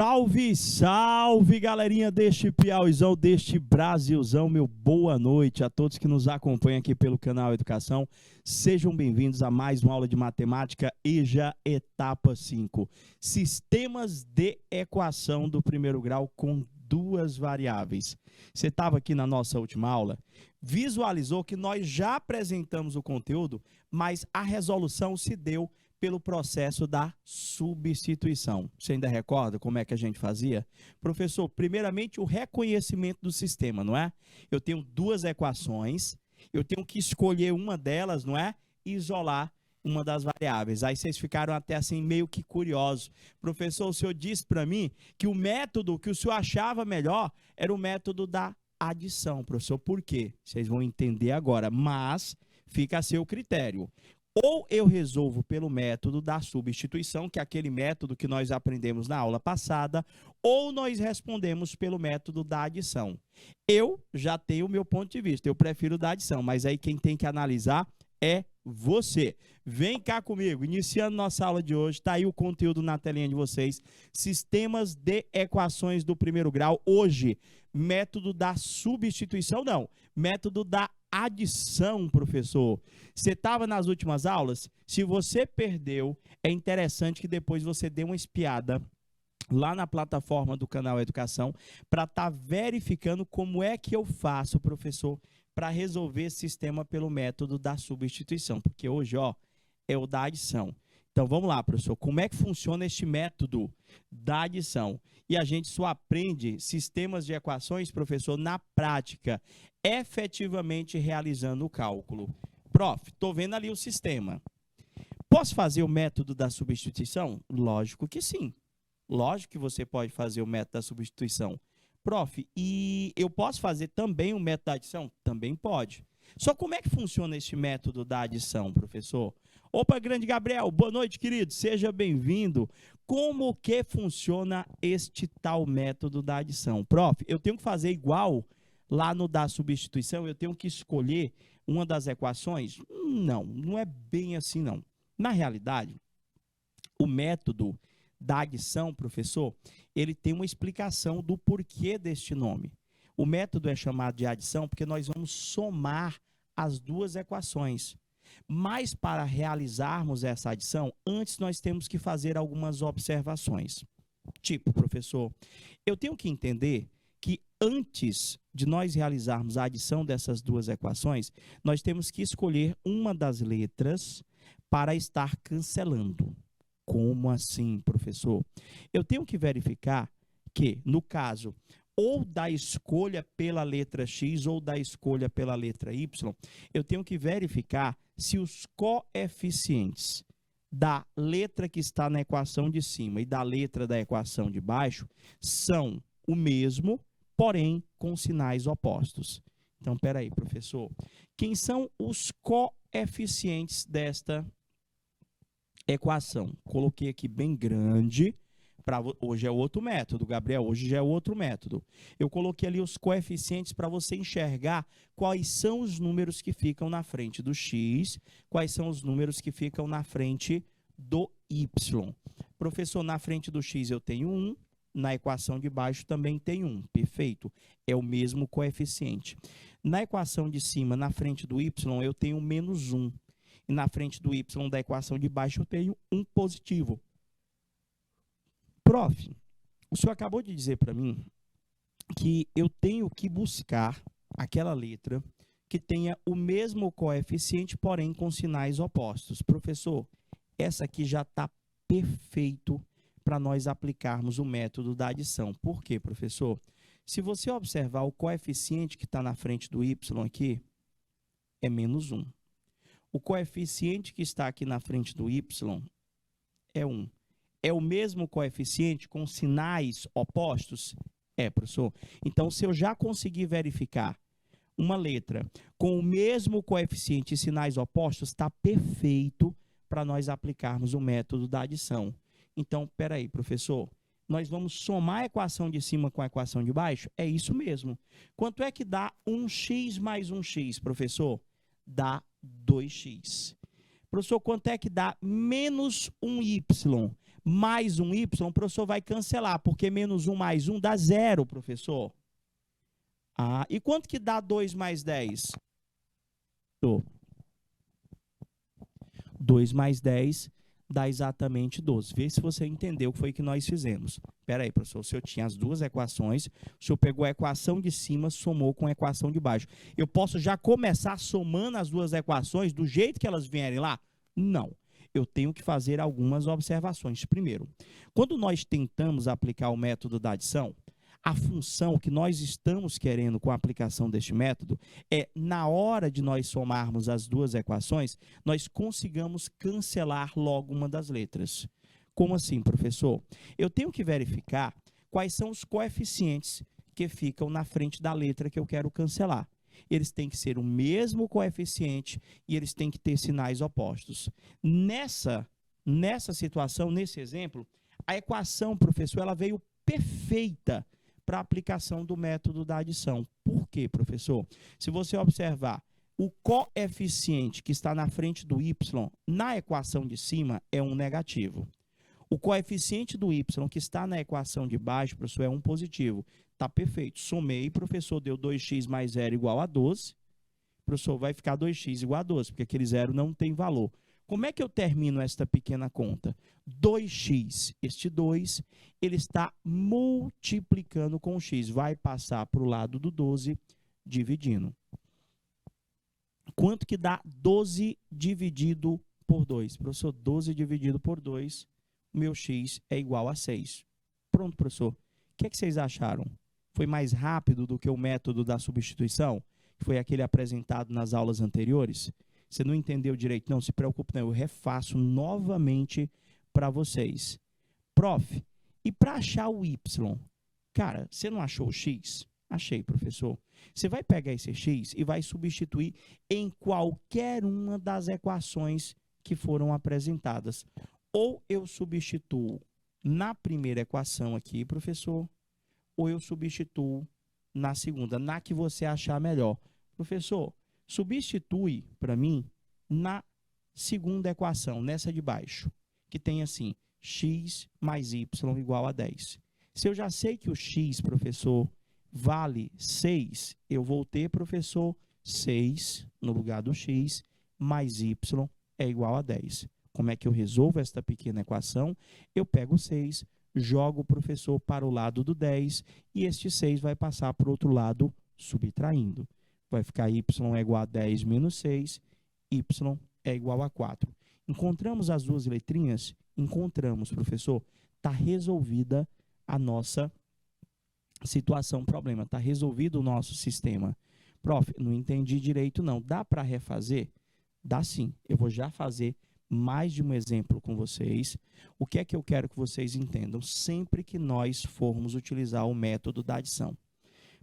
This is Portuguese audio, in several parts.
Salve, salve, galerinha deste Piauizão, deste Brasilzão, meu boa noite a todos que nos acompanham aqui pelo canal Educação. Sejam bem-vindos a mais uma aula de matemática EJA etapa 5. Sistemas de equação do primeiro grau com duas variáveis. Você estava aqui na nossa última aula, visualizou que nós já apresentamos o conteúdo, mas a resolução se deu pelo processo da substituição. Você ainda recorda como é que a gente fazia? Professor, primeiramente o reconhecimento do sistema, não é? Eu tenho duas equações, eu tenho que escolher uma delas, não é? E isolar uma das variáveis. Aí vocês ficaram até assim meio que curiosos. Professor, o senhor disse para mim que o método que o senhor achava melhor era o método da adição. Professor, por quê? Vocês vão entender agora, mas fica a seu critério. Ou eu resolvo pelo método da substituição, que é aquele método que nós aprendemos na aula passada, ou nós respondemos pelo método da adição. Eu já tenho o meu ponto de vista, eu prefiro da adição, mas aí quem tem que analisar é você. Vem cá comigo, iniciando nossa aula de hoje, está aí o conteúdo na telinha de vocês, sistemas de equações do primeiro grau. Hoje, método da substituição, não, método da adição, professor. Você estava nas últimas aulas? Se você perdeu, é interessante que depois você dê uma espiada lá na plataforma do canal Educação para estar verificando como é que eu faço, professor, para resolver esse sistema pelo método da substituição, porque hoje, ó, é o da adição. Então, vamos lá, professor, como é que funciona este método da adição? E a gente só aprende sistemas de equações, professor, na prática, efetivamente realizando o cálculo. Prof, estou vendo ali o sistema. Posso fazer o método da substituição? Lógico que sim. Lógico que você pode fazer o método da substituição. Prof, e eu posso fazer também o método da adição? Também pode. Só como é que funciona este método da adição, professor? Opa, grande Gabriel, boa noite, querido, seja bem-vindo. Como que funciona este tal método da adição? Prof, eu tenho que fazer igual lá no da substituição, eu tenho que escolher uma das equações? Não, não é bem assim não. Na realidade, o método da adição, professor, ele tem uma explicação do porquê deste nome. O método é chamado de adição porque nós vamos somar as duas equações. Mas para realizarmos essa adição, antes nós temos que fazer algumas observações. Tipo, professor, eu tenho que entender que antes de nós realizarmos a adição dessas duas equações, nós temos que escolher uma das letras para estar cancelando. Como assim, professor? Eu tenho que verificar que, no caso, ou da escolha pela letra X ou da escolha pela letra Y, eu tenho que verificar se os coeficientes da letra que está na equação de cima e da letra da equação de baixo são o mesmo, porém com sinais opostos. Então, espera aí, professor. Quem são os coeficientes desta equação? Coloquei aqui bem grande. Hoje é outro método, Gabriel, hoje já é outro método. Eu coloquei ali os coeficientes para você enxergar quais são os números que ficam na frente do x, quais são os números que ficam na frente do y. Professor, na frente do x eu tenho 1, na equação de baixo também tem 1, perfeito, é o mesmo coeficiente. Na equação de cima, na frente do y, eu tenho menos 1, e na frente do y da equação de baixo eu tenho 1 positivo. Prof, o senhor acabou de dizer para mim que eu tenho que buscar aquela letra que tenha o mesmo coeficiente, porém com sinais opostos. Professor, essa aqui já está perfeito para nós aplicarmos o método da adição. Por quê, professor? Se você observar o coeficiente que está na frente do y aqui, é menos 1. O coeficiente que está aqui na frente do y é 1. É o mesmo coeficiente com sinais opostos? É, professor. Então, se eu já conseguir verificar uma letra com o mesmo coeficiente e sinais opostos, está perfeito para nós aplicarmos o método da adição. Então, espera aí, professor. Nós vamos somar a equação de cima com a equação de baixo? É isso mesmo. Quanto é que dá 1x mais 1x, professor? Dá 2x. Professor, quanto é que dá menos 1y? mais um y, o professor vai cancelar, porque menos 1 mais 1 dá 0, professor. Ah, e quanto que dá 2 mais 10? 2 mais 10 dá exatamente 12. Vê se você entendeu o que foi que nós fizemos. Espera aí, professor, o senhor tinha as duas equações, o senhor pegou a equação de cima, somou com a equação de baixo. Eu posso já começar somando as duas equações do jeito que elas vierem lá? Não. Eu tenho que fazer algumas observações. Primeiro, quando nós tentamos aplicar o método da adição, a função que nós estamos querendo com a aplicação deste método é, na hora de nós somarmos as duas equações, nós consigamos cancelar logo uma das letras. Como assim, professor? Eu tenho que verificar quais são os coeficientes que ficam na frente da letra que eu quero cancelar. Eles têm que ser o mesmo coeficiente e eles têm que ter sinais opostos. Nessa situação, nesse exemplo, a equação, professor, ela veio perfeita para a aplicação do método da adição. Por quê, professor? Se você observar, o coeficiente que está na frente do y na equação de cima é um negativo. O coeficiente do y que está na equação de baixo, professor, é um positivo. Está perfeito. Somei, professor, deu 2x mais 0 igual a 12. Professor, vai ficar 2x igual a 12, porque aquele zero não tem valor. Como é que eu termino esta pequena conta? 2x, este 2, ele está multiplicando com o x. Vai passar para o lado do 12, dividindo. Quanto que dá 12 dividido por 2? Professor, 12 dividido por 2, meu x é igual a 6. Pronto, professor. O que é que vocês acharam? Foi mais rápido do que o método da substituição? Que foi aquele apresentado nas aulas anteriores? Você não entendeu direito? Não se preocupe, não. Eu refaço novamente para vocês. Prof, e para achar o y? Cara, você não achou o x? Achei, professor. Você vai pegar esse x e vai substituir em qualquer uma das equações que foram apresentadas. Ou eu substituo na primeira equação aqui, professor, ou eu substituo na segunda, na que você achar melhor. Professor, substitui para mim na segunda equação, nessa de baixo, que tem assim, x mais y igual a 10. Se eu já sei que o x, professor, vale 6, eu vou ter, professor, 6 no lugar do x, mais y é igual a 10. Como é que eu resolvo esta pequena equação? Eu pego o 6, jogo o professor para o lado do 10 e este 6 vai passar para o outro lado subtraindo. Vai ficar y é igual a 10 menos 6, y é igual a 4. Encontramos as duas letrinhas? Encontramos, professor. Está resolvida a nossa situação, problema. Está resolvido o nosso sistema. Prof, não entendi direito não. Dá para refazer? Dá sim. Eu vou já fazer mais de um exemplo com vocês. O que é que eu quero que vocês entendam? Sempre que nós formos utilizar o método da adição.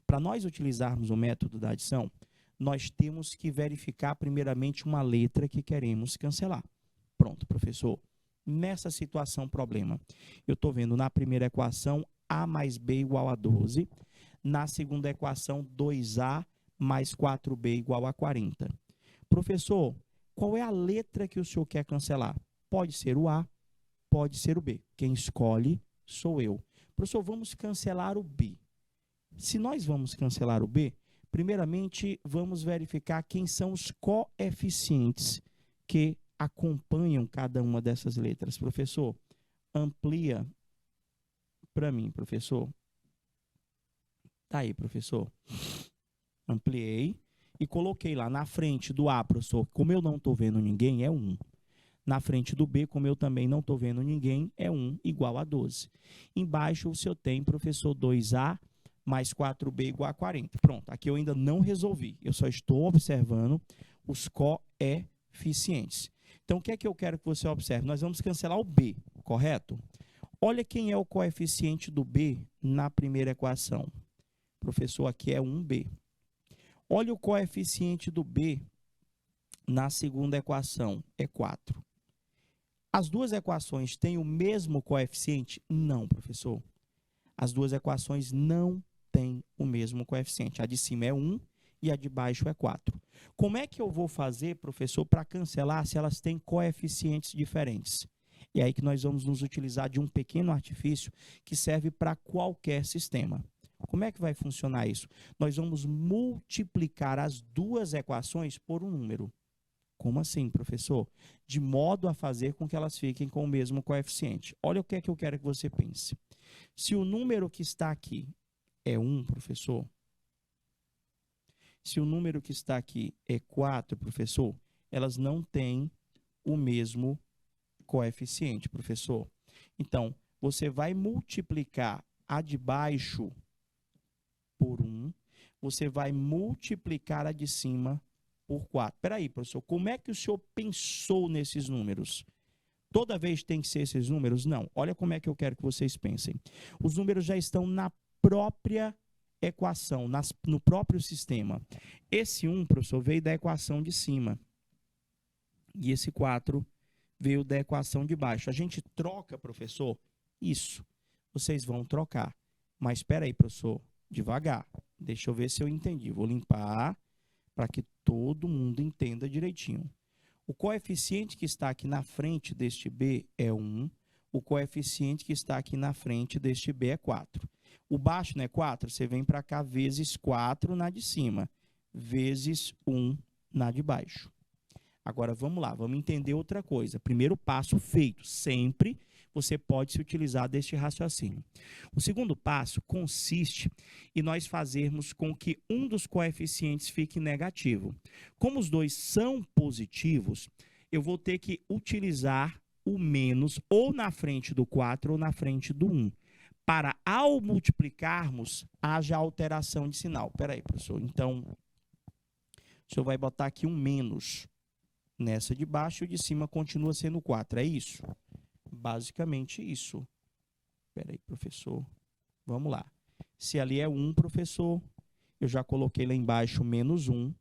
Para nós utilizarmos o método da adição, nós temos que verificar primeiramente uma letra que queremos cancelar. Pronto, professor. Nessa situação, problema. Eu estou vendo na primeira equação a mais b igual a 12. Na segunda equação, 2a mais 4b igual a 40. Professor, qual é a letra que o senhor quer cancelar? Pode ser o A, pode ser o B. Quem escolhe sou eu. Professor, vamos cancelar o B. Se nós vamos cancelar o B, primeiramente vamos verificar quem são os coeficientes que acompanham cada uma dessas letras. Professor, amplia para mim, professor. Tá aí, professor. Ampliei. E coloquei lá na frente do A, professor, como eu não estou vendo ninguém, é 1. Na frente do B, como eu também não estou vendo ninguém, é 1 igual a 12. Embaixo, o senhor tem, professor, 2A mais 4B igual a 40. Pronto, aqui eu ainda não resolvi. Eu só estou observando os coeficientes. Então, o que é que eu quero que você observe? Nós vamos cancelar o B, correto? Olha quem é o coeficiente do B na primeira equação. Professor, aqui é 1B. Olha o coeficiente do B na segunda equação, é 4. As duas equações têm o mesmo coeficiente? Não, professor. As duas equações não têm o mesmo coeficiente. A de cima é 1 e a de baixo é 4. Como é que eu vou fazer, professor, para cancelar se elas têm coeficientes diferentes? E é aí que nós vamos nos utilizar de um pequeno artifício que serve para qualquer sistema. Como é que vai funcionar isso? Nós vamos multiplicar as duas equações por um número. Como assim, professor? De modo a fazer com que elas fiquem com o mesmo coeficiente. Olha o que é que eu quero que você pense. Se o número que está aqui é 1, professor, se o número que está aqui é 4, professor, elas não têm o mesmo coeficiente, professor. Então, você vai multiplicar a de baixo por 1, você vai multiplicar a de cima por 4. Espera aí, professor, como é que o senhor pensou nesses números? Toda vez tem que ser esses números? Não. Olha como é que eu quero que vocês pensem. Os números já estão na própria equação, no próprio sistema. Esse 1, professor, veio da equação de cima. E esse 4 veio da equação de baixo. A gente troca, professor? Isso. Vocês vão trocar. Mas espera aí, professor. Devagar. Deixa eu ver se eu entendi. Vou limpar para que todo mundo entenda direitinho. O coeficiente que está aqui na frente deste B é 1. O coeficiente que está aqui na frente deste B é 4. O baixo não é 4? Você vem para cá vezes 4 na de cima. Vezes 1 na de baixo. Agora, vamos lá. Vamos entender outra coisa. Primeiro passo feito. Sempre você pode se utilizar deste raciocínio. O segundo passo consiste em nós fazermos com que um dos coeficientes fique negativo. Como os dois são positivos, eu vou ter que utilizar o menos ou na frente do 4 ou na frente do 1. Para, ao multiplicarmos, haja alteração de sinal. Espera aí, professor. Então, o senhor vai botar aqui um menos nessa de baixo e o de cima continua sendo 4. É isso? Basicamente isso. Espera aí, professor. Vamos lá. Se ali é 1, professor, eu já coloquei lá embaixo menos 1.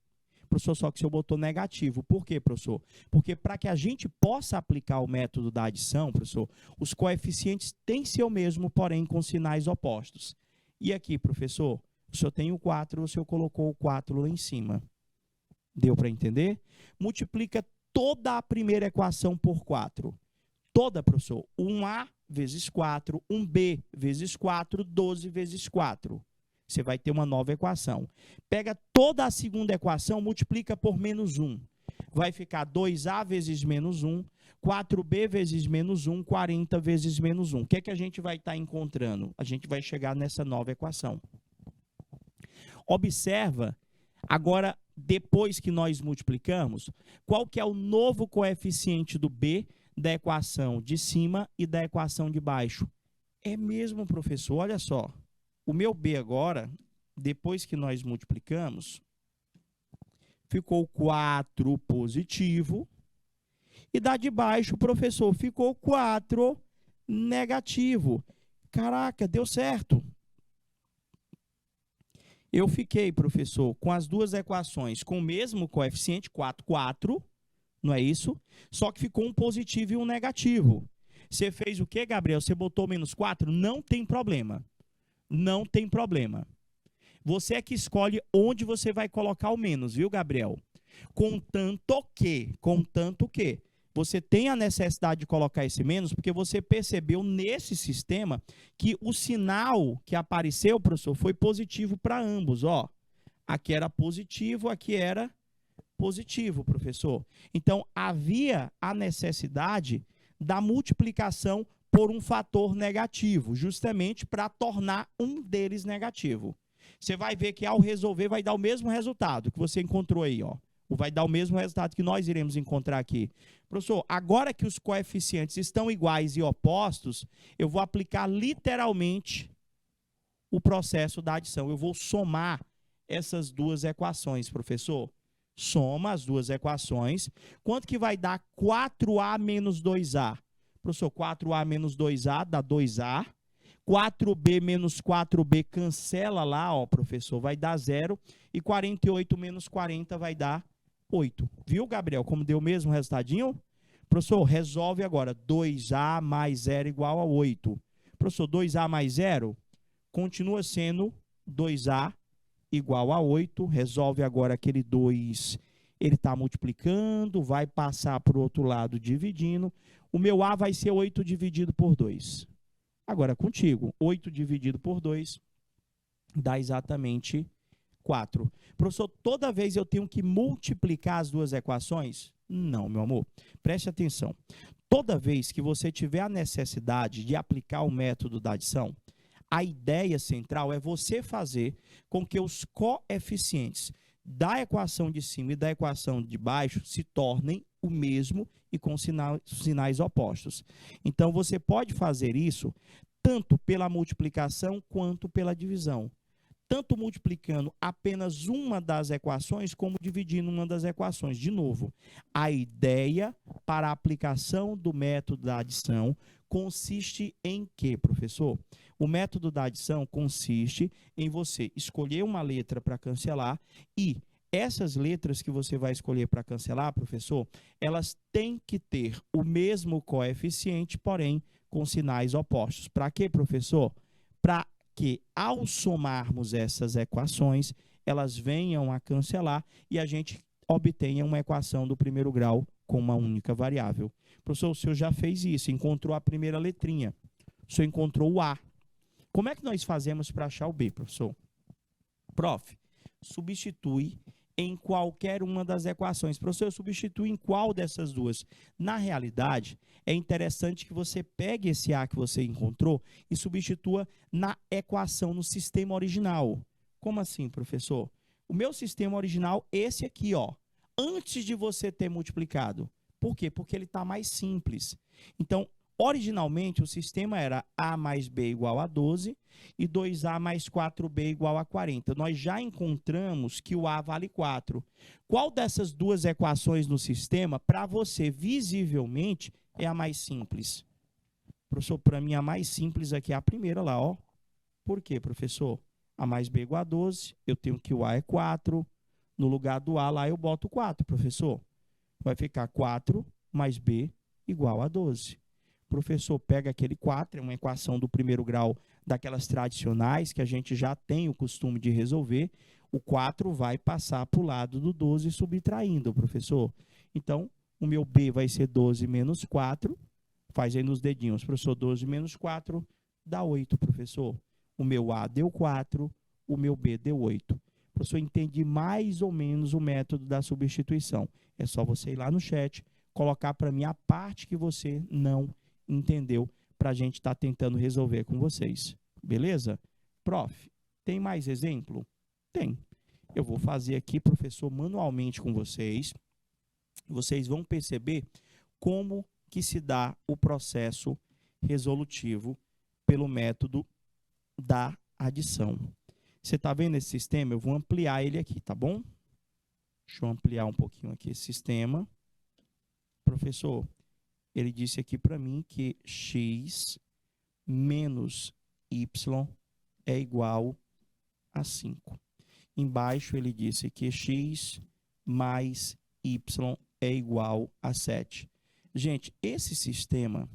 Professor, só que o senhor botou negativo. Por quê, professor? Porque para que a gente possa aplicar o método da adição, professor, os coeficientes têm que ser o mesmo, porém com sinais opostos. E aqui, professor, o senhor tem o 4, o senhor colocou o 4 lá em cima. Deu para entender? Multiplica toda a primeira equação por 4. Toda, professor. 1A vezes 4, 1B vezes 4, 12 vezes 4. Você vai ter uma nova equação. Pega toda a segunda equação, multiplica por menos 1. Vai ficar 2A vezes menos 1, 4B vezes menos 1, 40 vezes menos 1. O que é que a gente vai estar encontrando? A gente vai chegar nessa nova equação. Observa, agora, depois que nós multiplicamos, qual que é o novo coeficiente do B da equação de cima e da equação de baixo? É mesmo, professor, olha só. O meu B agora, depois que nós multiplicamos, ficou 4 positivo. E da de baixo, professor, ficou 4 negativo. Caraca, deu certo. Eu fiquei, professor, com as duas equações com o mesmo coeficiente, 4, 4, não é isso? Só que ficou um positivo e um negativo. Você fez o quê, Gabriel? Você botou menos 4? Não tem problema. Não tem problema. Você é que escolhe onde você vai colocar o menos, viu, Gabriel? Contanto que você tem a necessidade de colocar esse menos, porque você percebeu nesse sistema que o sinal que apareceu, professor, foi positivo para ambos. Ó, aqui era positivo, aqui era positivo, professor. Então, havia a necessidade da multiplicação por um fator negativo, justamente para tornar um deles negativo. Você vai ver que ao resolver vai dar o mesmo resultado que você encontrou aí, ó. Vai dar o mesmo resultado que nós iremos encontrar aqui. Professor, agora que os coeficientes estão iguais e opostos, eu vou aplicar literalmente o processo da adição. Eu vou somar essas duas equações, professor. Soma as duas equações. Quanto que vai dar 4A menos 2A? Professor, 4A menos 2A dá 2A. 4B menos 4B cancela lá, ó, professor, vai dar 0. E 48 menos 40 vai dar 8. Viu, Gabriel, como deu o mesmo resultadinho? Professor, resolve agora. 2A mais 0 igual a 8. Professor, 2A mais 0 continua sendo 2A igual a 8. Resolve agora aquele 2 ele está multiplicando, vai passar para o outro lado dividindo. O meu A vai ser 8 dividido por 2. Agora, contigo, 8 dividido por 2 dá exatamente 4. Professor, toda vez eu tenho que multiplicar as duas equações? Não, meu amor. Preste atenção. Toda vez que você tiver a necessidade de aplicar o método da adição, a ideia central é você fazer com que os coeficientes da equação de cima e da equação de baixo se tornem o mesmo e com sinais opostos. Então, você pode fazer isso tanto pela multiplicação quanto pela divisão. Tanto multiplicando apenas uma das equações, como dividindo uma das equações. De novo, a ideia para a aplicação do método da adição consiste em quê, professor? O método da adição consiste em você escolher uma letra para cancelar e essas letras que você vai escolher para cancelar, professor, elas têm que ter o mesmo coeficiente, porém com sinais opostos. Para quê, professor? Para que, ao somarmos essas equações, elas venham a cancelar e a gente obtenha uma equação do primeiro grau com uma única variável. Professor, o senhor já fez isso, encontrou a primeira letrinha. O senhor encontrou o A. Como é que nós fazemos para achar o B, professor? Prof, substitui em qualquer uma das equações. Professor, eu substituo em qual dessas duas? Na realidade, é interessante que você pegue esse A que você encontrou e substitua na equação, no sistema original. Como assim, professor? O meu sistema original, esse aqui, ó, antes de você ter multiplicado. Por quê? Porque ele está mais simples. Então, originalmente, o sistema era A mais B igual a 12 e 2A mais 4B igual a 40. Nós já encontramos que o A vale 4. Qual dessas duas equações no sistema, para você, visivelmente, é a mais simples? Professor, para mim, a mais simples aqui é a primeira lá, ó. Por quê, professor? A mais B igual a 12, eu tenho que o A é 4. No lugar do A lá, eu boto 4, professor. Vai ficar 4 mais B igual a 12. Professor, pega aquele 4, é uma equação do primeiro grau daquelas tradicionais que a gente já tem o costume de resolver. O 4 vai passar para o lado do 12 subtraindo, professor. Então, o meu B vai ser 12 menos 4. Faz aí nos dedinhos, professor, 12 menos 4 dá 8, professor. O meu A deu 4, o meu B deu 8. Professor, entendi mais ou menos o método da substituição. É só você ir lá no chat, colocar para mim a parte que você não entendeu, para a gente estar tentando resolver com vocês. Beleza? Prof, tem mais exemplo? Tem. Eu vou fazer aqui, professor, manualmente com vocês. Vocês vão perceber como que se dá o processo resolutivo pelo método da adição. Você está vendo esse sistema? Eu vou ampliar ele aqui, tá bom? Deixa eu ampliar um pouquinho aqui esse sistema. Professor, ele disse aqui para mim que x menos y é igual a 5. Embaixo ele disse que x mais y é igual a 7. Gente, esse sistema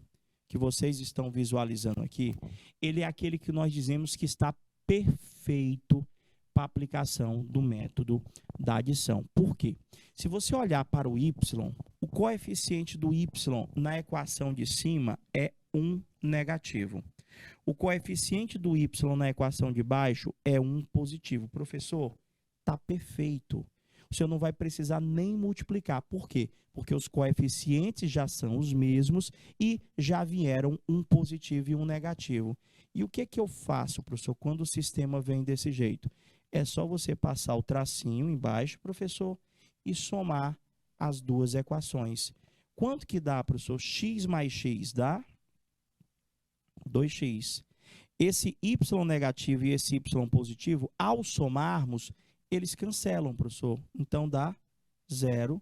que vocês estão visualizando aqui, ele é aquele que nós dizemos que está perfeito para a aplicação do método da adição. Por quê? Se você olhar para o y, o coeficiente do y na equação de cima é 1 negativo. O coeficiente do y na equação de baixo é 1 positivo. Professor, está perfeito. O senhor não vai precisar nem multiplicar. Por quê? Porque os coeficientes já são os mesmos e já vieram um positivo e um negativo. E o que eu faço, professor, quando o sistema vem desse jeito? É só você passar o tracinho embaixo, professor, e somar as duas equações. Quanto que dá, professor? X mais x dá 2x. Esse y negativo e esse y positivo, ao somarmos, eles cancelam, professor. Então, dá 0,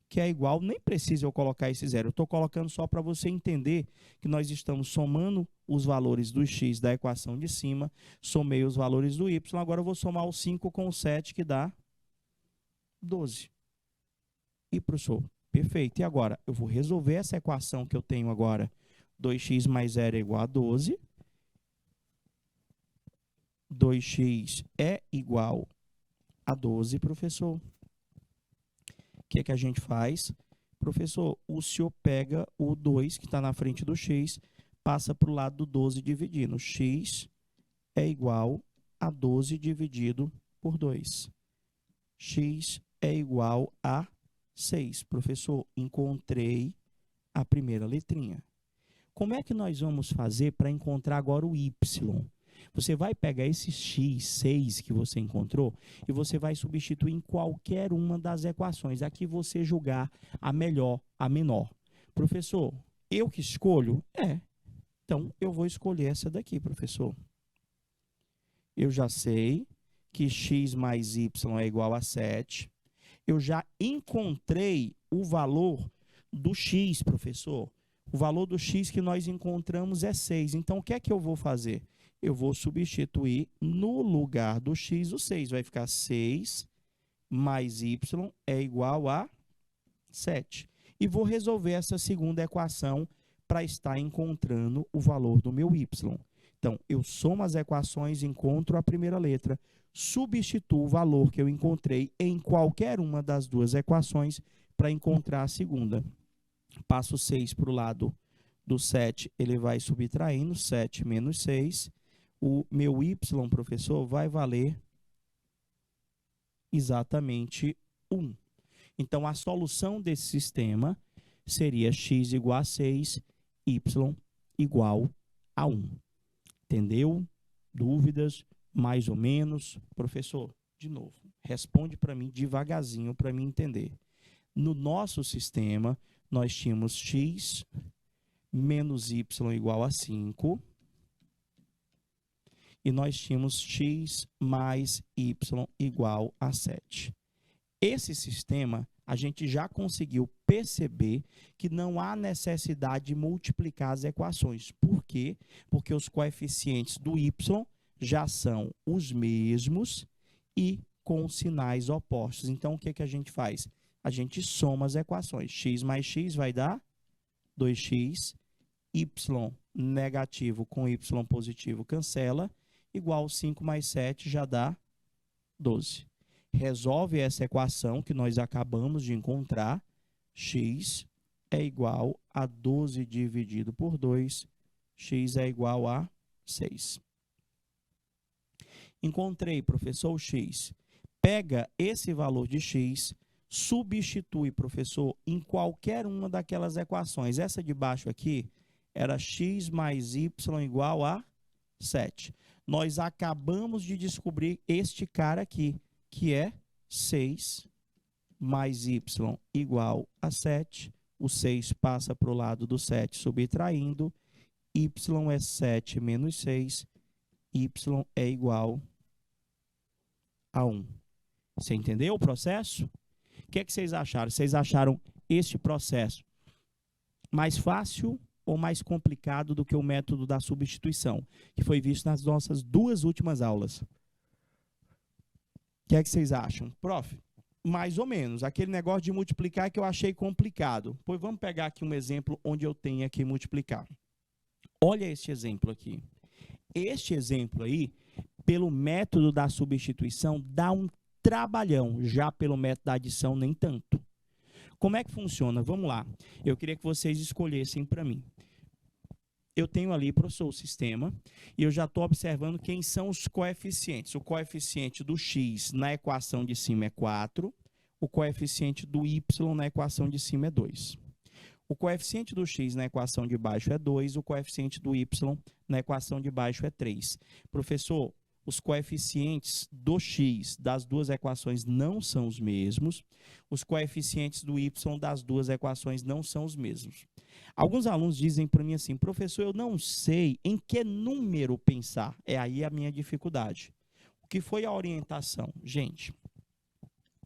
que é igual, nem precisa eu colocar esse 0. Eu estou colocando só para você entender que nós estamos somando os valores do x da equação de cima, somei os valores do y, agora eu vou somar o 5 com o 7, que dá 12. E, professor, perfeito. E agora, eu vou resolver essa equação que eu tenho agora. 2x mais 0 é igual a 12. 2x é igual a 12, professor. que que a gente faz? Professor, o senhor pega o 2 que está na frente do x, passa para o lado do 12 dividindo. X é igual a 12 dividido por 2. X é igual a 6. Professor, encontrei a primeira letrinha. Como é que nós vamos fazer para encontrar agora o y? Você vai pegar esse x, 6 que você encontrou, e você vai substituir em qualquer uma das equações. Aqui você julgar a melhor, a menor. Professor, eu que escolho? Então, eu vou escolher essa daqui, professor. Eu já sei que x mais y é igual a 7. Eu já encontrei o valor do x, professor. O valor do x que nós encontramos é 6. Então, o que é que eu vou fazer? Eu vou substituir no lugar do x o 6. Vai ficar 6 mais y é igual a 7. E vou resolver essa segunda equação para estar encontrando o valor do meu y. Então, eu somo as equações, encontro a primeira letra, substituo o valor que eu encontrei em qualquer uma das duas equações para encontrar a segunda. Passo 6 para o lado do 7, ele vai subtraindo, 7 menos 6. O meu y, professor, vai valer exatamente 1. Então, a solução desse sistema seria x igual a 6, y igual a 1. Entendeu? Dúvidas? Mais ou menos? Professor, de novo, responde para mim devagarzinho para mim entender. No nosso sistema, nós tínhamos x menos y igual a 5. E nós tínhamos x mais y igual a 7. Esse sistema, a gente já conseguiu perceber que não há necessidade de multiplicar as equações. Por quê? Porque os coeficientes do y já são os mesmos e com sinais opostos. Então, o que que a gente faz? A gente soma as equações. X mais x vai dar 2x, y negativo com y positivo cancela, igual 5 mais 7 já dá 12. Resolve essa equação que nós acabamos de encontrar. X é igual a 12 dividido por 2. X é igual a 6. Encontrei, professor, o x. Pega esse valor de x, substitui, professor, em qualquer uma daquelas equações. Essa de baixo aqui era x mais y igual a 7. Nós acabamos de descobrir este cara aqui, que é 6 mais y igual a 7. O 6 passa para o lado do 7, subtraindo. Y é 7 menos 6. Y é igual a 1. Você entendeu o processo? O que é que vocês acharam? Vocês acharam este processo mais fácil ou mais complicado do que o método da substituição, que foi visto nas nossas duas últimas aulas? O que é que vocês acham? Prof, mais ou menos. Aquele negócio de multiplicar que eu achei complicado. Pois vamos pegar aqui um exemplo onde eu tenha que multiplicar. Olha este exemplo aqui. Este exemplo aí, pelo método da substituição, dá um trabalhão. Já pelo método da adição, nem tanto. Como é que funciona? Vamos lá. Eu queria que vocês escolhessem para mim. Eu tenho ali, professor, o sistema, e eu já estou observando quem são os coeficientes. O coeficiente do x na equação de cima é 4, o coeficiente do y na equação de cima é 2. O coeficiente do x na equação de baixo é 2, o coeficiente do y na equação de baixo é 3. Professor, os coeficientes do x das duas equações não são os mesmos, os coeficientes do y das duas equações não são os mesmos. Alguns alunos dizem para mim assim, professor, eu não sei em que número pensar. É aí a minha dificuldade. O que foi a orientação? Gente,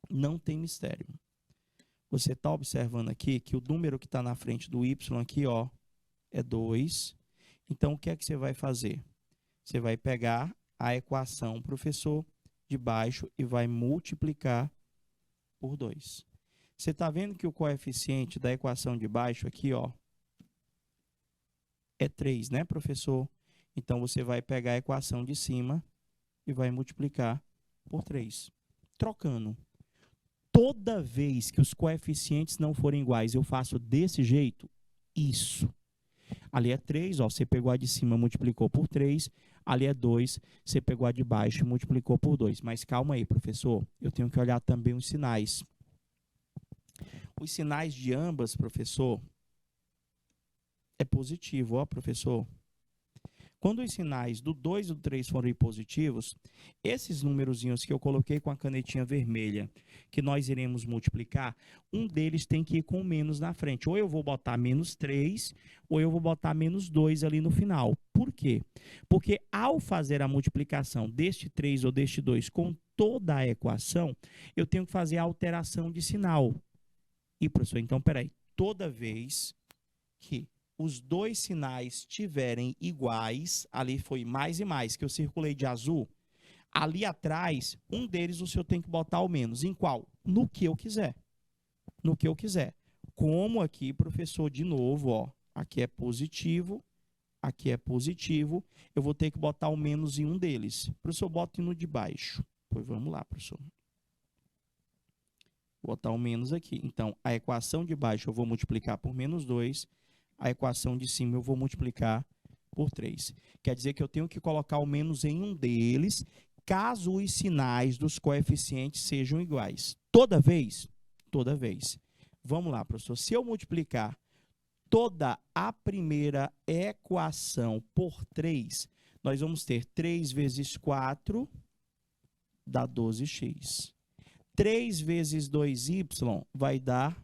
não tem mistério. Você está observando aqui que o número que está na frente do y aqui, ó, é 2. Então, o que é que você vai fazer? Você vai pegar a equação, professor, de baixo e vai multiplicar por 2. Você está vendo que o coeficiente da equação de baixo aqui, ó, é 3, né, professor? Então, você vai pegar a equação de cima e vai multiplicar por 3. Trocando. toda vez que os coeficientes não forem iguais, eu faço desse jeito? Isso. Ali é 3, ó, você pegou a de cima, multiplicou por 3. Ali é 2, você pegou a de baixo e multiplicou por 2. Mas calma aí, professor, eu tenho que olhar também os sinais. Os sinais de ambas, professor, é positivo, ó, professor. Quando os sinais do 2 e do 3 forem positivos, esses numerozinhos que eu coloquei com a canetinha vermelha, que nós iremos multiplicar, um deles tem que ir com menos na frente. Ou eu vou botar menos 3, ou eu vou botar menos 2 ali no final. Por quê? Porque ao fazer a multiplicação deste 3 ou deste 2 com toda a equação, eu tenho que fazer a alteração de sinal. E, professor, então, peraí, toda vez que os dois sinais tiverem iguais, ali foi mais e mais, que eu circulei de azul, ali atrás, um deles o senhor tem que botar o menos. Em qual? No que eu quiser. No que eu quiser. Como aqui, professor, de novo, ó, aqui é positivo, eu vou ter que botar o menos em um deles. Professor, bota no de baixo. Pois vamos lá, professor. Vou botar o menos aqui. Então, a equação de baixo eu vou multiplicar por menos 2, a equação de cima eu vou multiplicar por 3. Quer dizer que eu tenho que colocar o menos em um deles, caso os sinais dos coeficientes sejam iguais. Toda vez? Toda vez. Vamos lá, professor. Se eu multiplicar toda a primeira equação por 3, nós vamos ter 3 vezes 4 dá 12x. 3 vezes 2y vai dar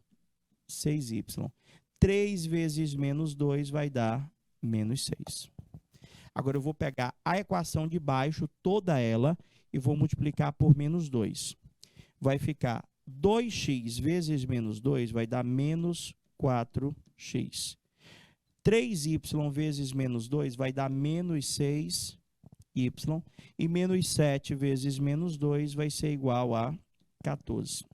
6y. 3 vezes menos 2 vai dar menos 6. Agora, eu vou pegar a equação de baixo, toda ela, e vou multiplicar por menos 2. Vai ficar 2x vezes menos 2 vai dar menos 4x. 3y vezes menos 2 vai dar menos 6y. E menos 7 vezes menos 2 vai ser igual a 14.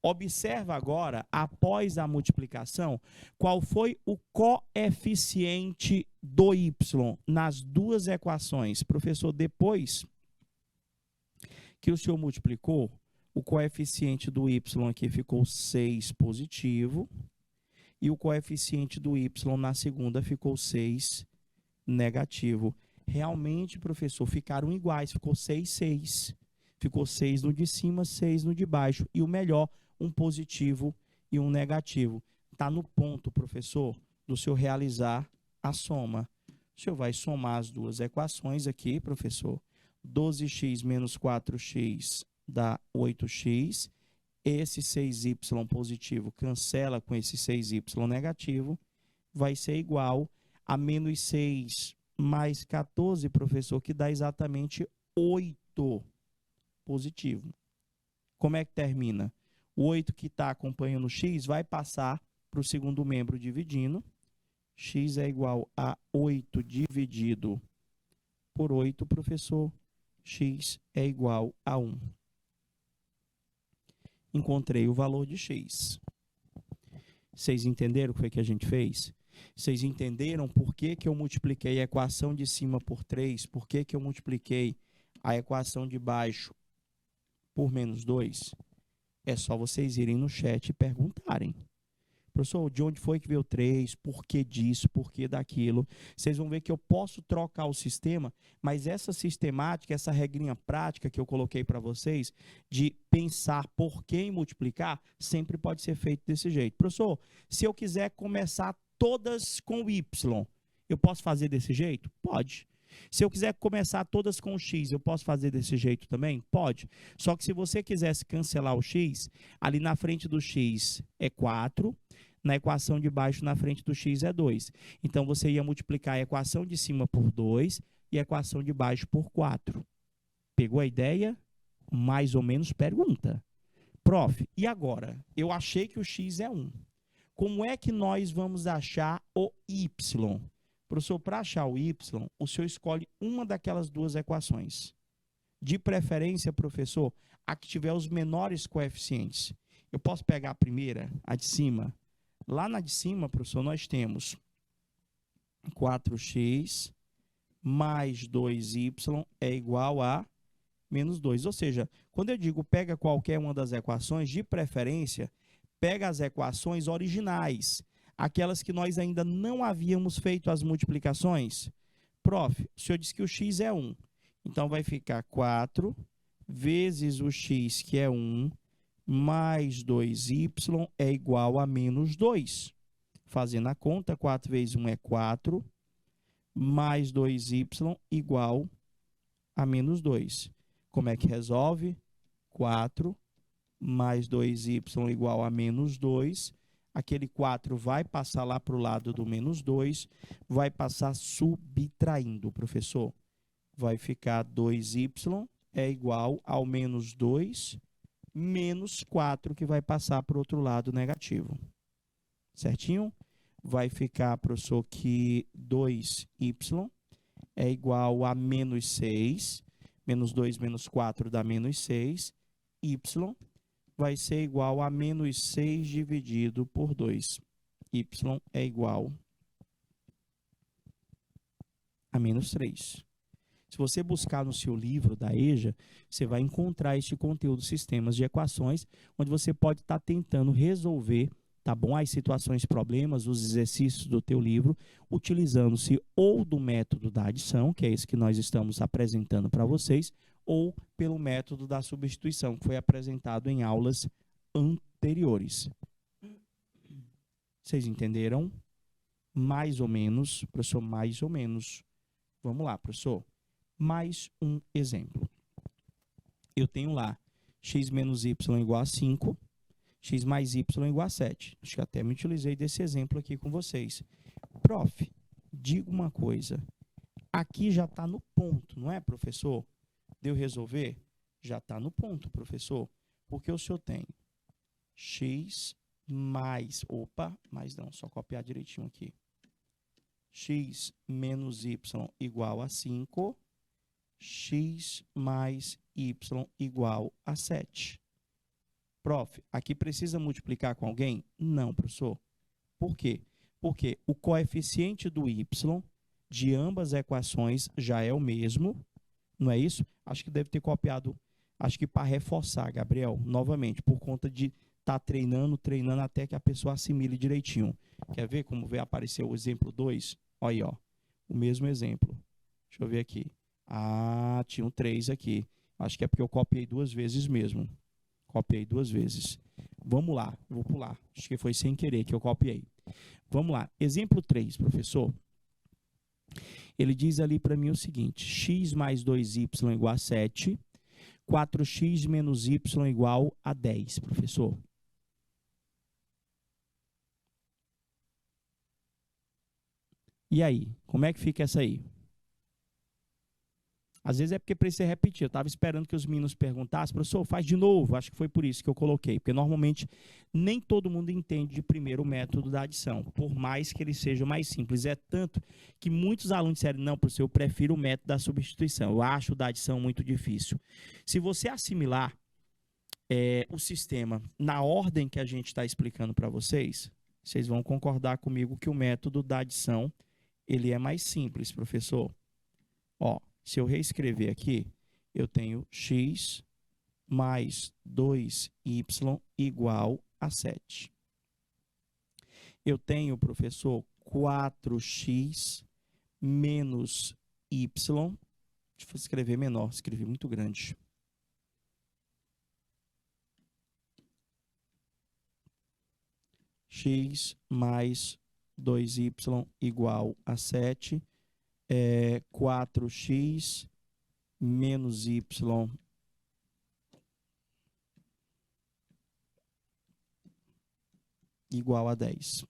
Observa agora, após a multiplicação, qual foi o coeficiente do y nas duas equações. Professor, depois que o senhor multiplicou, o coeficiente do y aqui ficou 6 positivo e o coeficiente do y na segunda ficou 6 negativo. Realmente, professor, ficaram iguais, ficou 6, 6. Ficou 6 no de cima, 6 no de baixo. E o melhor, um positivo e um negativo. Está no ponto, professor, do senhor realizar a soma. O senhor vai somar as duas equações aqui, professor. 12x menos 4x dá 8x. Esse 6y positivo cancela com esse 6y negativo. Vai ser igual a menos 6 mais 14, professor, que dá exatamente 8 positivo. Como é que termina? O 8 que está acompanhando o x vai passar para o segundo membro dividindo. X é igual a 8 dividido por 8, professor. X é igual a 1. Encontrei o valor de x. Vocês entenderam o que foi que a gente fez? Vocês entenderam por que que eu multipliquei a equação de cima por 3? Por que que eu multipliquei a equação de baixo por menos 2? É só vocês irem no chat e perguntarem. Professor, de onde foi que veio 3? Por que disso? Por que daquilo? Vocês vão ver que eu posso trocar o sistema, mas essa sistemática, essa regrinha prática que eu coloquei para vocês, de pensar por que e multiplicar, sempre pode ser feito desse jeito. Professor, se eu quiser começar todas com y, eu posso fazer desse jeito? Pode. Se eu quiser começar todas com x, eu posso fazer desse jeito também? Pode. Só que se você quisesse cancelar o x, ali na frente do x é 4, na equação de baixo na frente do x é 2. Então, você ia multiplicar a equação de cima por 2 e a equação de baixo por 4. Pegou a ideia? Mais ou menos pergunta. Prof, e agora? Eu achei que o x é 1. Como é que nós vamos achar o y? Professor, para achar o y, o senhor escolhe uma daquelas duas equações. De preferência, professor, a que tiver os menores coeficientes. Eu posso pegar a primeira, a de cima. Lá na de cima, professor, nós temos 4x mais 2y é igual a menos 2. Ou seja, quando eu digo pega qualquer uma das equações, de preferência, pega as equações originais, aquelas que nós ainda não havíamos feito as multiplicações. Prof, o senhor disse que o x é 1. Então, vai ficar 4 vezes o x, que é 1, mais 2y é igual a menos 2. Fazendo a conta, 4 vezes 1 é 4, mais 2y igual a menos 2. Como é que resolve? 4 mais 2y igual a menos 2. Aquele 4 vai passar lá para o lado do menos 2, vai passar subtraindo, professor. Vai ficar 2y é igual ao menos 2 menos 4, que vai passar para o outro lado negativo. Certinho? Vai ficar, professor, que 2y é igual a menos 6. Menos 2 menos 4 dá menos 6. Y vai ser igual a menos 6 dividido por 2. Y é igual a menos 3. Se você buscar no seu livro da EJA, você vai encontrar este conteúdo, sistemas de equações, onde você pode estar tentando resolver, tá bom, as situações, problemas, os exercícios do teu livro, utilizando-se ou do método da adição, que é esse que nós estamos apresentando para vocês, ou pelo método da substituição, que foi apresentado em aulas anteriores. Vocês entenderam? Mais ou menos, professor, mais ou menos. Vamos lá, professor. Mais um exemplo. Eu tenho lá x menos y igual a 5, x mais y igual a 7. Acho que até me utilizei desse exemplo aqui com vocês. Prof, diga uma coisa. Aqui já está no ponto, não é, professor? Deu resolver? Já está no ponto, professor. Porque o senhor tem x mais... Opa, mais não, só copiar direitinho aqui. X menos y igual a 5. X mais y igual a 7. Prof, aqui precisa multiplicar com alguém? Não, professor. Por quê? Porque o coeficiente do y de ambas as equações já é o mesmo, não é isso? Acho que deve ter copiado, acho que para reforçar, Gabriel, novamente, por conta de estar treinando até que a pessoa assimile direitinho. Quer ver como vai aparecer o exemplo 2? Olha aí, ó, o mesmo exemplo. Deixa eu ver aqui. Ah, tinha um 3 aqui. Acho que é porque eu copiei 2 vezes mesmo. Copiei 2 vezes. Vamos lá, vou pular. Acho que foi sem querer que eu copiei. Vamos lá. Exemplo 3, professor. Ele diz ali para mim o seguinte. X mais 2y igual a 7. 4x menos y igual a 10, professor. E aí? Como é que fica essa aí? Às vezes é porque precisa repetir. Eu estava esperando que os meninos perguntassem, professor, faz de novo. Acho que foi por isso que eu coloquei. Porque normalmente nem todo mundo entende de primeiro o método da adição, por mais que ele seja mais simples. É tanto que muitos alunos disseram, não, professor, eu prefiro o método da substituição. Eu acho o da adição muito difícil. Se você assimilar o sistema na ordem que a gente está explicando para vocês, vocês vão concordar comigo que o método da adição ele é mais simples, professor. Ó. Se eu reescrever aqui, eu tenho x mais 2y igual a 7. Eu tenho, professor, 4x menos y. Deixa eu escrever menor, escrevi muito grande. X mais 2y igual a 7. 4x menos y igual a 10.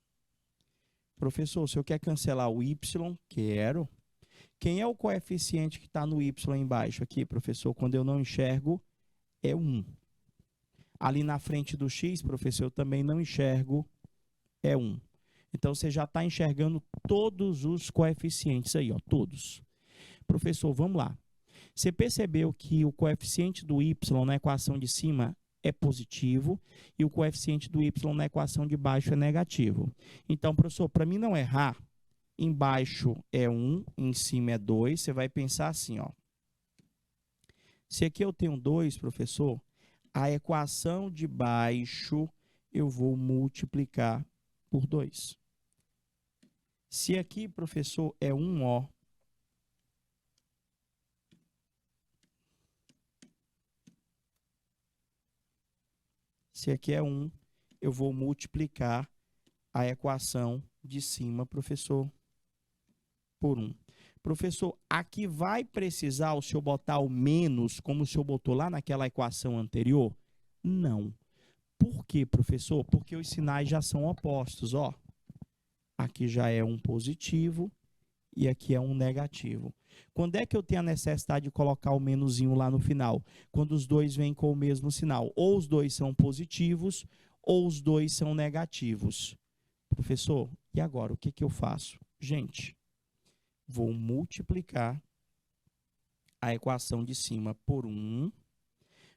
Professor, o senhor quer cancelar o y? Quero. Quem é o coeficiente que está no y embaixo aqui, professor? Quando eu não enxergo, é 1. Ali na frente do x, professor, eu também não enxergo, é 1. Então, você já está enxergando todos os coeficientes aí, ó, todos. Professor, vamos lá. Você percebeu que o coeficiente do y na equação de cima é positivo e o coeficiente do y na equação de baixo é negativo. Então, professor, para mim não errar, embaixo é 1, em cima é 2, você vai pensar assim, ó. Se aqui eu tenho 2, professor, a equação de baixo eu vou multiplicar por 2. Se aqui, professor, é 1O, se aqui é 1, eu vou multiplicar a equação de cima, professor, por 1. Professor, aqui vai precisar o senhor botar o menos, como o senhor botou lá naquela equação anterior? Não. Por quê, professor? Porque os sinais já são opostos, ó. Aqui já é um positivo e aqui é um negativo. Quando é que eu tenho a necessidade de colocar o menuzinho lá no final? Quando os dois vêm com o mesmo sinal. Ou os dois são positivos, ou os dois são negativos. Professor, e agora? O que que eu faço? Gente, vou multiplicar a equação de cima por 1.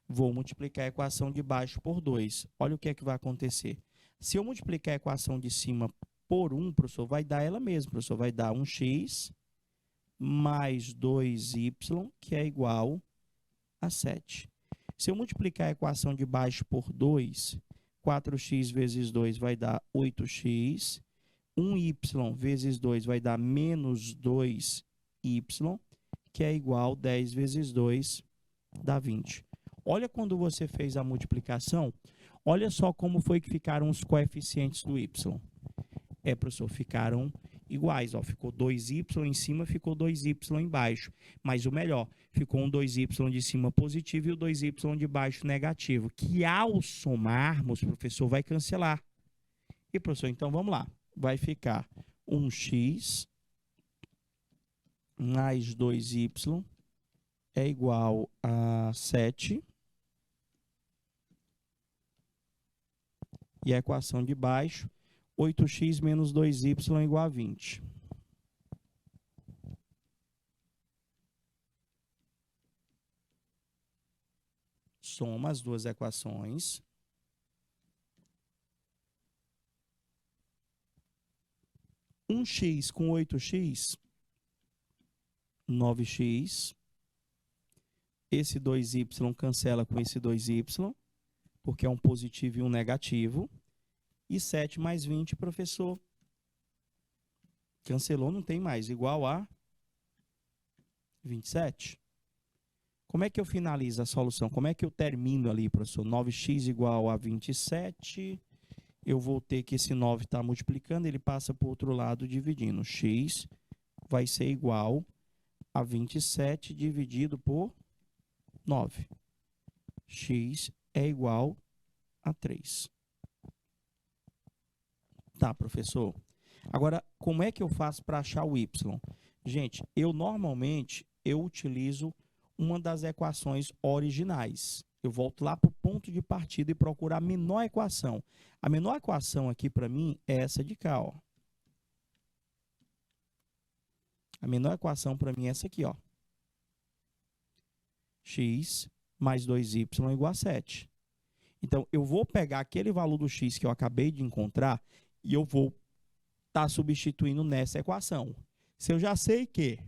Vou multiplicar a equação de baixo por 2. Olha o que é que vai acontecer. Se eu multiplicar a equação de cima por 1, professor, vai dar ela mesma. Professor, vai dar 1x mais 2y, que é igual a 7. Se eu multiplicar a equação de baixo por 2, 4x vezes 2 vai dar 8x. 1y vezes 2 vai dar menos 2y, que é igual a 10 vezes 2, dá 20. Olha quando você fez a multiplicação, olha só como foi que ficaram os coeficientes do y. Professor, ficaram iguais, ó, ficou 2y em cima, ficou 2y embaixo. Mas o melhor, ficou um 2y de cima positivo e o 2y de baixo negativo, que ao somarmos, professor, vai cancelar. E, professor, então vamos lá. Vai ficar 1x mais 2y é igual a 7. E a equação de baixo, 8x menos 2y igual a 20. Soma as duas equações. 1x com 8x, 9x. Esse 2y cancela com esse 2y, porque é um positivo e um negativo. E 7 mais 20, professor, cancelou, não tem mais, igual a 27. Como é que eu finalizo a solução? Como é que eu termino ali, professor? 9x igual a 27. Eu vou ter que esse 9 está multiplicando, ele passa para o outro lado dividindo. X vai ser igual a 27 dividido por 9. X é igual a 3. Tá, professor. Agora, como é que eu faço para achar o y? Gente, normalmente eu utilizo uma das equações originais. Eu volto lá para o ponto de partida e procuro a menor equação. A menor equação aqui para mim é essa de cá, ó. A menor equação para mim é essa aqui, ó. X mais 2y igual a 7. Então, eu vou pegar aquele valor do x que eu acabei de encontrar e eu vou estar substituindo nessa equação. Se eu já sei que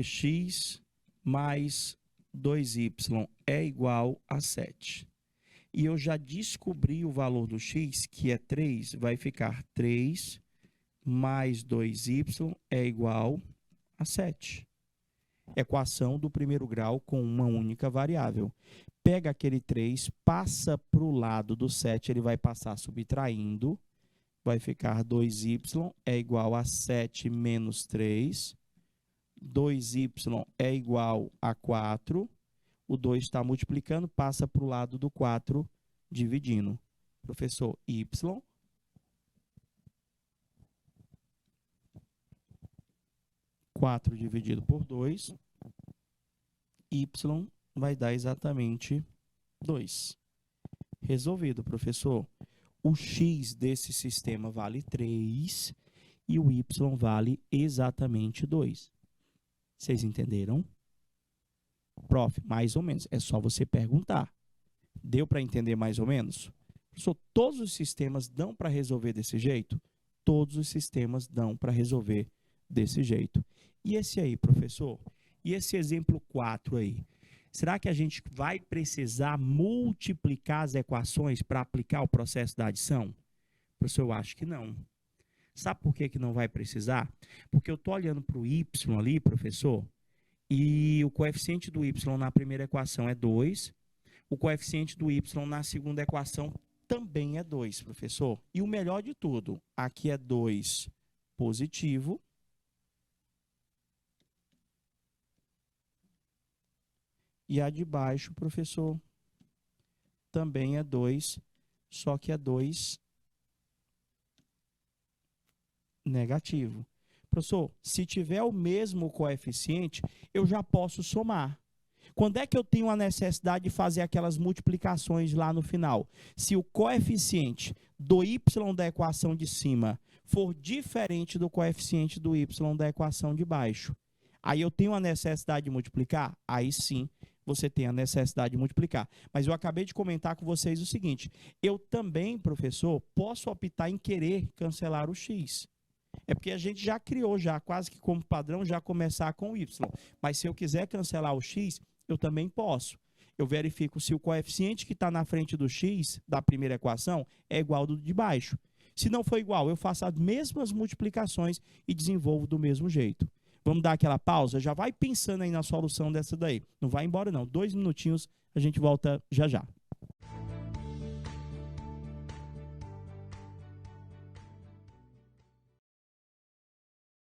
x mais 2y é igual a 7, e eu já descobri o valor do x, que é 3, vai ficar 3 mais 2y é igual a 7. Equação do primeiro grau com uma única variável. Pega aquele 3, passa para o lado do 7, ele vai passar subtraindo, vai ficar 2y é igual a 7 menos 3, 2y é igual a 4, o 2 está multiplicando, passa para o lado do 4, dividindo. Professor, y 4 dividido por 2, y vai dar exatamente 2. Resolvido, professor. O x desse sistema vale 3 e o y vale exatamente 2. Vocês entenderam? Prof, mais ou menos. É só você perguntar. Deu para entender mais ou menos? Professor, todos os sistemas dão para resolver desse jeito? todos os sistemas dão para resolver desse jeito. E esse aí, professor? E esse exemplo 4 aí? Será que a gente vai precisar multiplicar as equações para aplicar o processo da adição? Professor, eu acho que não. Sabe por que que não vai precisar? Porque eu estou olhando para o y ali, professor, e o coeficiente do y na primeira equação é 2, o coeficiente do y na segunda equação também é 2, professor. E o melhor de tudo, aqui é 2 positivo, e a de baixo, professor, também é 2, só que é 2 negativo. Professor, se tiver o mesmo coeficiente, eu já posso somar. Quando é que eu tenho a necessidade de fazer aquelas multiplicações lá no final? Se o coeficiente do y da equação de cima for diferente do coeficiente do y da equação de baixo. Aí eu tenho a necessidade de multiplicar? Aí sim, você tem a necessidade de multiplicar. Mas eu acabei de comentar com vocês o seguinte, eu também, professor, posso optar em querer cancelar o x. É porque a gente já criou, já quase que como padrão, já começar com o y. Mas se eu quiser cancelar o x, eu também posso. Eu verifico se o coeficiente que está na frente do x, da primeira equação, é igual ao do de baixo. Se não for igual, eu faço as mesmas multiplicações e desenvolvo do mesmo jeito. Vamos dar aquela pausa? Já vai pensando aí na solução dessa daí. Não vai embora não. 2 minutinhos, a gente volta já já.